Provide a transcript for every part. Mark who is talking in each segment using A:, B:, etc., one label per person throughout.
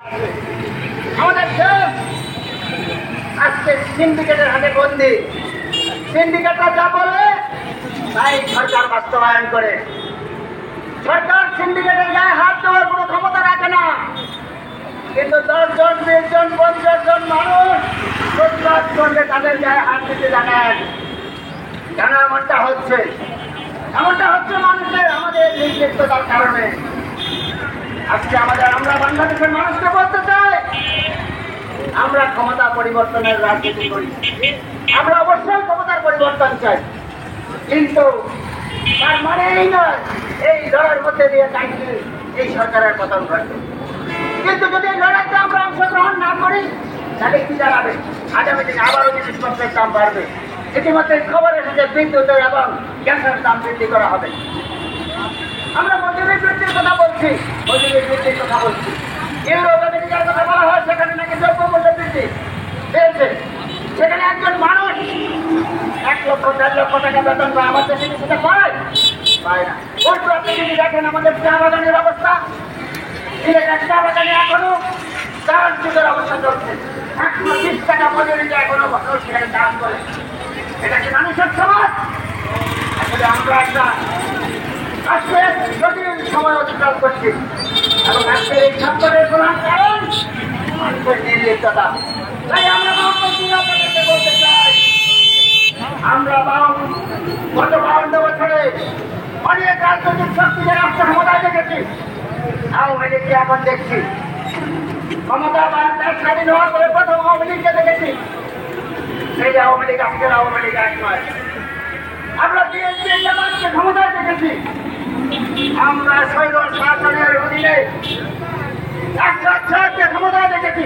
A: আমাদের দেশ আজকে সিন্ডিকেটের হাতে বন্দী। সিন্ডিকেটরা যা বলে তাই সরকার বাস্তবায়ন করে। সরকার সিন্ডিকেটের গায়ে হাত দেওয়ার কোনো ক্ষমতা রাখে না, কিন্তু 10 জন 20 জন 50 জন মানুষ প্রতিবাদ করলে তাদের গায়ে হাত দিতে জানেন। কেন এমনটা হচ্ছে? মানুষের আমাদের নির্লিপ্ততার কারণে। আজকে আমরা বাংলাদেশের মানুষকে বলতে চাই, আমরা ক্ষমতা পরিবর্তনের রাজনীতি করি। আমরা অবশ্যই ক্ষমতার পরিবর্তন চাই, কিন্তু তার মানে এই নয় এই লড়াইয়ের মধ্যে দিয়ে চাইছি এই সরকারের পতন ঘটবে। কিন্তু যদি এই লড়াইতে আমরা অংশগ্রহণ না করি তাহলে কি দাঁড়াবে? আগামী দিনে আবারও জিনিসপত্রের দাম বাড়বে। ইতিমধ্যে খবর এসেছে বিদ্যুতের এবং গ্যাসের দাম বৃদ্ধি করা হবে। আমরা মজুরি বৃদ্ধির কথা বলছি, ইউরোপ আমেরিকার কথা বলা হয়, সেখানে নাকি দ্রব্যমূল্য বৃদ্ধি পেয়েছে। সেখানে একজন মানুষ 1 লক্ষ 1.5 লক্ষ টাকা বেতন পায়, আমাদের দেশে সেটা পায় না। ওইটু আপনি যদি দেখেন আমাদের চা বাগানের অবস্থা, সিলেটের চা বাগানে এখনো চার যুগের অবস্থা চলছে। 120 টাকা মজুরিতে এখনো মানুষ সেখানে কাজ করে। এটা কি মানুষের সমাজ? আসলে আমরা একটা আজকে জটিল সময় অতিক্রম করছি এবং আজকের এই সংকটের প্রধান কারণ মানুষের নির্লিপ্ততা। তাই আমরা আপনাদেরকে বলতে চাই, আমরা গত 52 বছরে অনেক রাজনৈতিক শক্তিকে রাষ্ট্র ক্ষমতায় দেখেছি। আওয়ামী লীগকে এখন দেখছি ক্ষমতা স্বাধীন হওয়ার পরে প্রথম আওয়ামী লীগকে দেখেছি। সেই আওয়ামী লীগ আজকের আওয়ামী লীগ এক নয়। আমরা বিএনপি জামাতকে ক্ষমতায় দেখেছি। আমরা শৈল শাসনের অধীনে রাষ্ট্রকে ক্ষমতায় দেখেছি।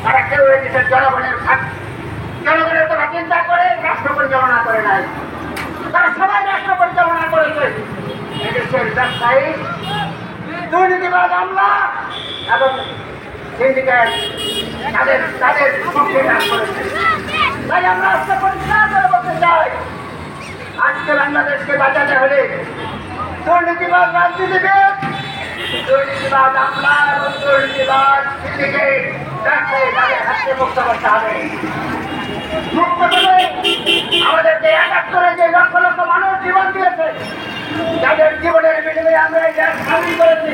A: তারা কেউ এই দেশের জনগণের কথা চিন্তা করে রাষ্ট্র পরিচালনা করে নাই। তারা সবাই রাষ্ট্র পরিচালনা করেছে এদেশের ব্যবসায়ী, দুর্নীতিবাদ, আমলা এবং সিন্ডিকেট তাদের পক্ষে কাজ করেছে। তাই আমরা আজকে পরিষ্কার করে বলতে চাই, আজকে বাংলাদেশকে বাঁচাতে হলে দুর্নীতিবাদ রাজনীতিবিদ, দুর্নীতিবাদ আমলা এবং দুর্নীতিবাদ সিন্ডিকেট তাদের হাতে মুক্ত করতে হবে। মুক্ত করে আমাদেরকে 71-এ যে লক্ষ লক্ষ মানুষ জীবন দিয়েছে, যাদের জীবনের বিনিময়ে আমরা এই দেশ স্বাধীন করেছি।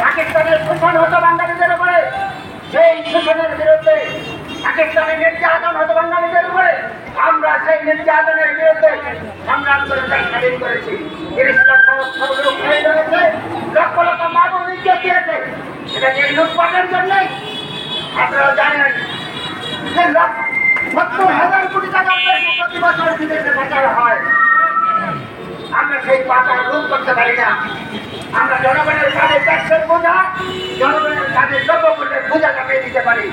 A: পাকিস্তানের শোষণ হতো বাঙালিদের উপরে, সেই শোষণের বিরুদ্ধে পাকিস্তানের নির্যাতন হতো বাঙালিদের উপরে, আমরা সেই নির্যাতনের বিরুদ্ধে সংগ্রাম করে দেশ স্বাধীন করেছি। 30 লক্ষ লোক হয়ে রয়েছে, লক্ষ লক্ষ মানুষ নির্যাত দিয়েছে। এটা কি লুটপাটের জন্যই? আপনারা জানেন যে 70,000 কোটি টাকার বেশি প্রতি বছর বিদেশে পাচার হয়। আমরা সেই পাচার রোধ করতে পারি না। আমরা জনগণের কাছে ট্যাক্সের বোঝা, জনগণের কাছে দ্রব্যমূল্যের বোঝা চাপিয়ে দিতে পারি।